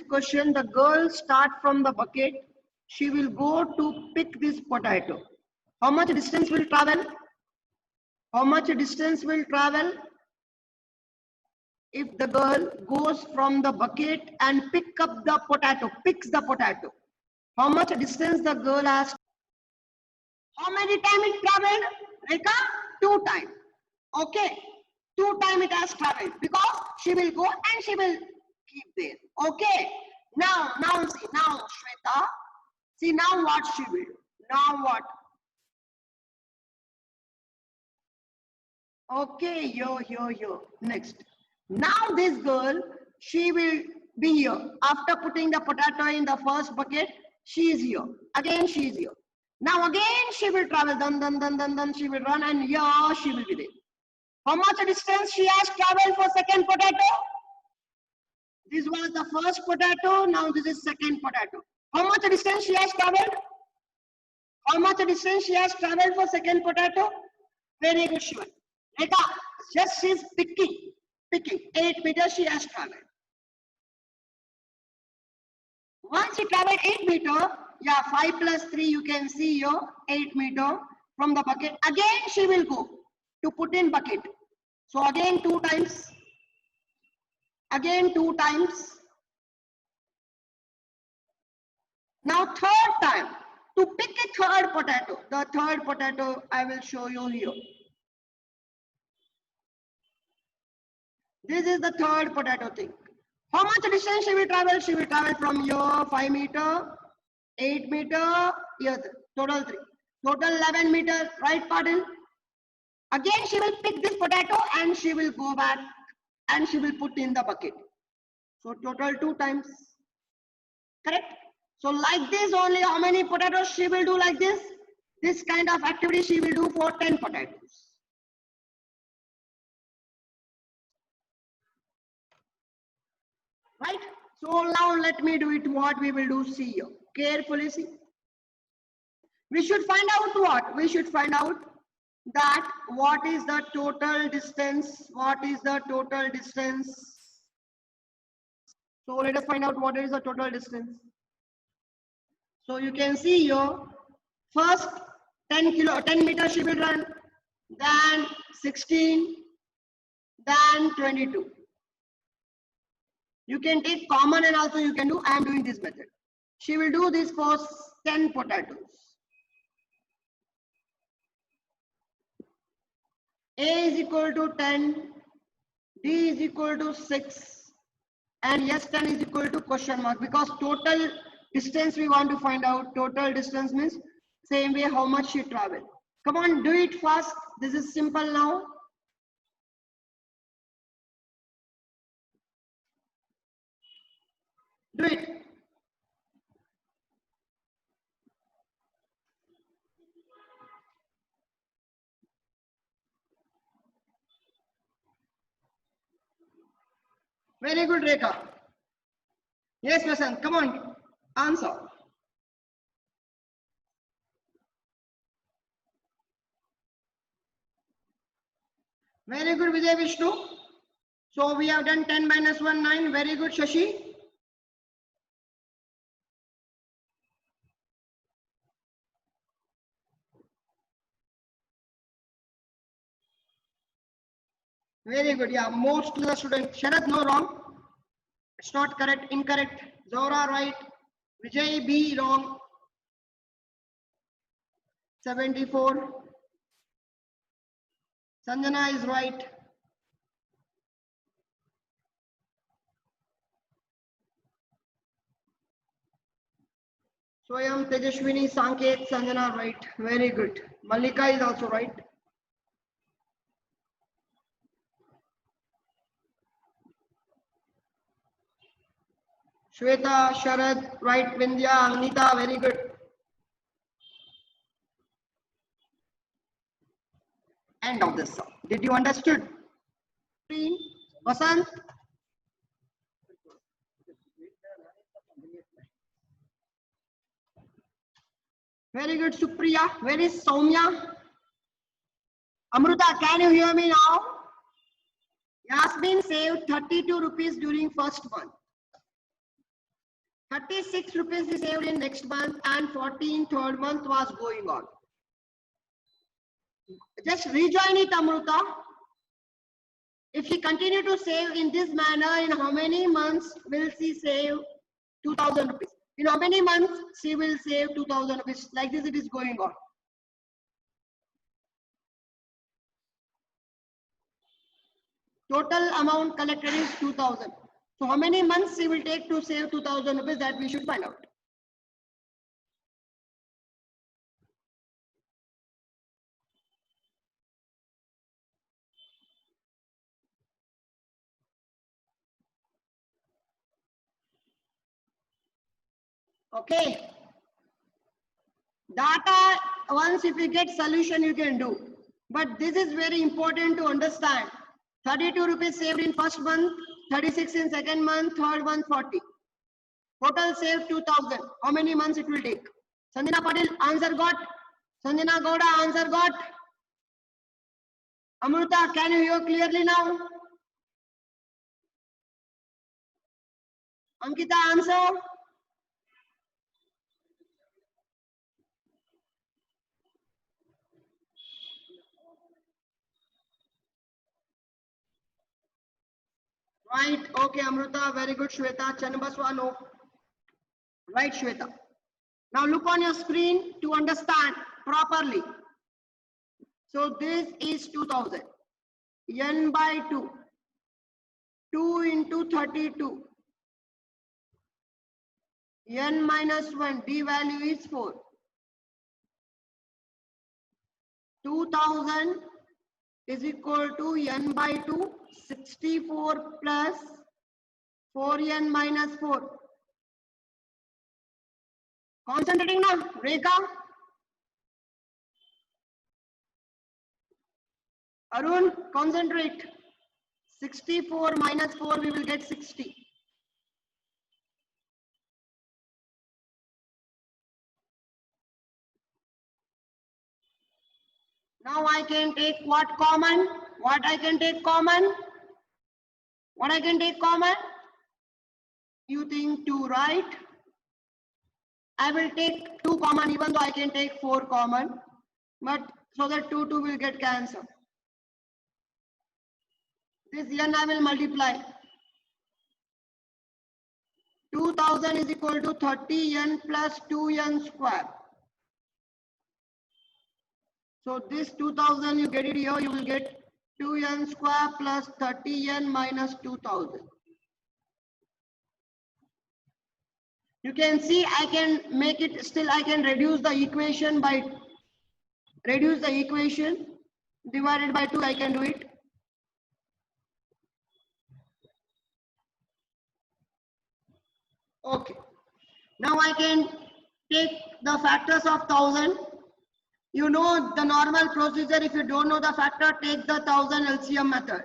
question. The girl start from the bucket. She will go to pick this potato. How much distance will travel? How much distance will travel if the girl goes from the bucket and picks the potato? How much distance the girl has? How many times it traveled? Rekha? 2 times. Okay. 2 times it has traveled because she will go and she will keep there. Okay. Now see. Now Shweta. See now what she will do. Now what? Okay. Yo. Next. Now this girl, she will be here. After putting the potato in the first bucket, she is here. Again she is here. Now again she will travel. Then she will run and here she will be there. How much distance she has traveled for second potato? This was the first potato. Now this is second potato. How much distance she has traveled? How much distance she has traveled for second potato? Very good, Shiva. Rekha, just she is picking. 8 meters she has traveled. Once she traveled 8 meters, yeah, 5 plus 3 you can see here, 8 meters from the bucket. Again she will go to put in bucket. So again 2 times. Again 2 times. Now third time, to pick a third potato. The third potato I will show you here. This is the third potato thing. How much distance she will travel? She will travel from here 5 meter, 8 meter, here total 3. Total 11 meter, right Pardon? Again she will pick this potato and she will go back and she will put in the bucket. So total 2 times. Correct? So like this only how many potatoes she will do like this? This kind of activity she will do for 10 potatoes. Right? So now let me do it. What we will do, see here. Carefully see. We should find out what? We should find out that what is the total distance? What is the total distance? So let us find out what is the total distance. So you can see here, first 10 meters she will run, then 16, then 22. You can take common and also you can do, I am doing this method. She will do this for 10 potatoes. A is equal to 10, D is equal to 6, and yes 10 is equal to question mark, because total distance we want to find out. Total distance means same way how much she traveled. Come on, do it fast. This is simple now. Do it. Very good, Rekha. Yes, Vasant, come on, answer. Very good, Vijay Vishnu. So we have done 10 minus 1, 9. Very good, Shashi. Very good. Yeah, most of the students. Sharad, no wrong. It's not correct. Incorrect. Zora right. Vijay B wrong. 74. Sanjana is right. Swayam, Tejashwini, Sanket, Sanjana right. Very good. Malika is also right. Shweta, Sharad, right. Vindhya, Anita, very good. End of this song. Did you understood? Vasant? Very good, Supriya. Where is Soumya? Amruta, can you hear me now? Yasmin saved 32 rupees during first month. 36 rupees is saved in next month and 14 third month was going on. Just rejoin it, Amruta. If she continue to save in this manner, in how many months will she save 2000 rupees? In how many months she will save 2000 rupees? Like this it is going on. Total amount collected is 2000. So how many months she will take to save 2000 rupees, that we should find out. Okay. Data, once if you get solution, you can do. But this is very important to understand. 32 rupees saved in first month, 36 in second month, third month 40. Total saved 2000. How many months it will take? Sanjana Patil, answer got? Sanjana Gowda, answer got? Amruta, can you hear clearly now? Ankita, answer? Right, okay, Amruta, very good, Shweta. Chanbaswa, no. Right, Shweta. Now look on your screen to understand properly. So this is 2000. N by 2. 2 into 32. N minus 1. D value is 4. 2000 is equal to N by 2. 64 plus 4N minus 4. Concentrating now, Rekha. Arun, concentrate. 64 minus 4, we will get 60. Now I can take what common? What I can take common? What I can take common? You think 2, right? I will take 2 common even though I can take 4 common. But so that 2 will get cancelled. This N I will multiply. 2000 is equal to 30N plus 2N square. So this 2000 you get it here, you will get 2N square plus 30N minus 2000. You can see I can make it, still I can reduce the equation by, divided by 2, I can do it. Okay. Now I can take the factors of 1000. You know the normal procedure, if you don't know the factor, take the 1000 LCM method.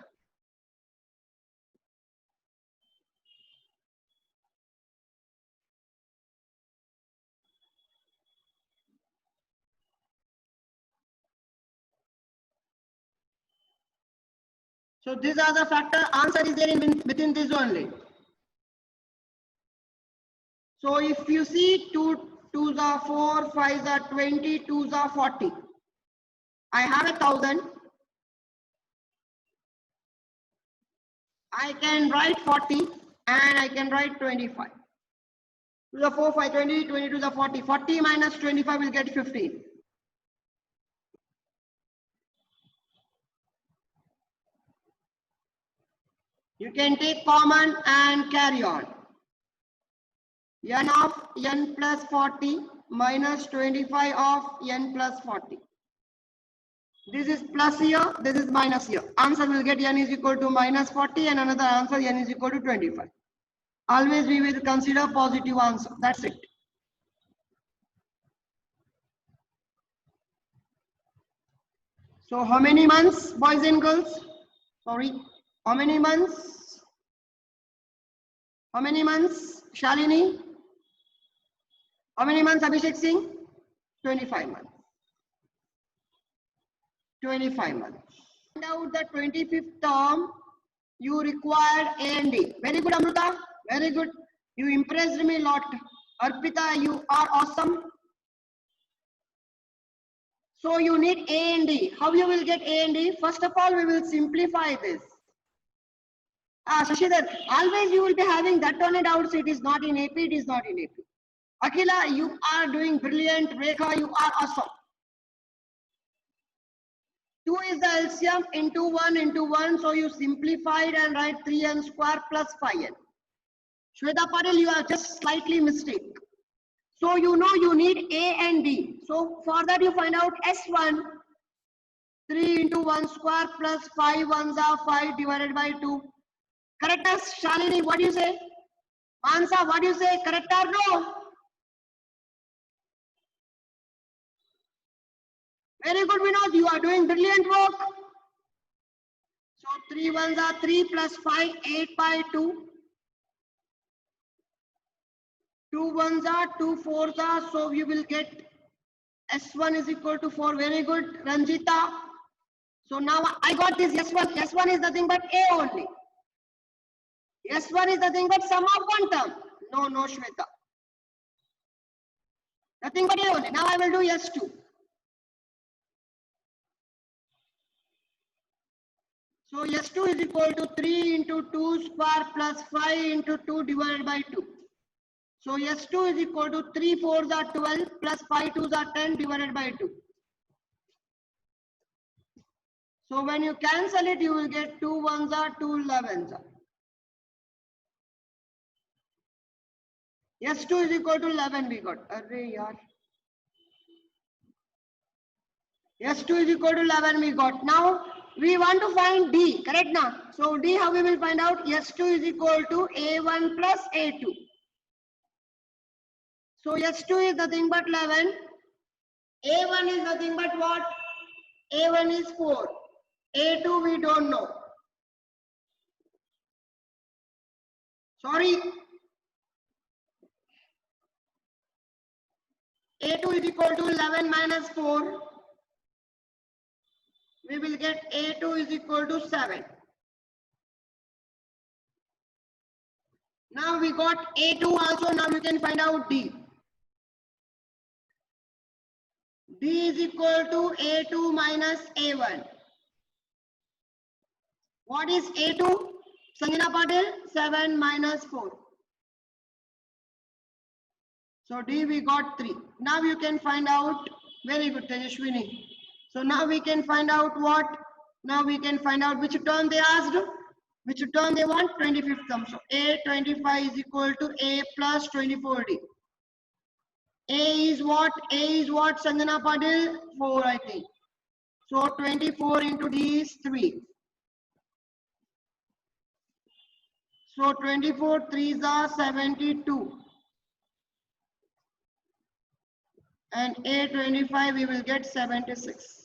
So these are the factor, answer is there in within this only. So if you see 2 2s are 4, 5s are 20, 2s are 40. I have 1000. I can write 40 and I can write 25. 2 the 4, 5, 20, 20 to the 40. 40 minus 25 will get 15. You can take common and carry on. N of N plus 40 minus 25 of N plus 40. This is plus here, this is minus here. Answer will get N is equal to minus 40 and another answer N is equal to 25. Always we will consider positive answer. That's it. So how many months, boys and girls? Sorry. How many months? How many months, Shalini? How many months, Abhishek Singh? 25 months. 25 months. Find out the 25th term, you require A and D. Very good, Amruta. Very good. You impressed me a lot. Arpita, you are awesome. So you need A and D. How you will get A and D? First of all, we will simplify this. Shashidhar, always you will be having that on a doubt. It is not in AP, it is not in AP. Akhila, you are doing brilliant. Rekha, you are awesome. 2 is the LCM into 1. So you simplified and write 3n square plus 5n. Shweta Patil, you are just slightly mistake. So you know you need A and D. So for that you find out S1. 3 into 1 square plus 5 ones are 5 divided by 2. Correct us, Shalini, what do you say? Mansa, what do you say? Correct or no? Very good, Vinod. You are doing brilliant work. So 3 ones are 3 plus 5, 8 by 2. 2 ones are 2 fours are. So you will get S1 is equal to 4. Very good, Ranjita. So now I got this S1. S1 is nothing but A only. S1 is nothing but sum of one term. No, Shweta. Nothing but A only. Now I will do S2. So S2 is equal to 3 into 2 square plus 5 into 2 divided by 2. So S2 is equal to 3 fours are 12 plus 5 twos are 10 divided by 2. So when you cancel it, you will get 2 ones are 2 11s are. S2 is equal to 11 we got. Arre yaar. S2 is equal to 11 we got. Now we want to find D, correct now? So D, how we will find out? S2 is equal to A1 plus A2. So S2 is nothing but 11. A1 is nothing but what? A1 is 4. A2 we don't know. Sorry. A2 is equal to 11 minus 4. We will get A2 is equal to 7. Now we got A2 also. Now you can find out D. D is equal to A2 minus A1. What is A2? Sanjana Patil, 7 minus 4. So D we got 3. Now you can find out. Very good, Tejashwini. So now we can find out what? Now we can find out which term they asked. Which term they want? 25th term. So A25 is equal to A plus 24D. A is what? A is what, Sanjana Patil? 4, I think. So 24 into D is 3. So 24 3s are 72. And A25 we will get 76.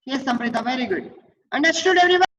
Yes, Samprita, very good. Understood everyone?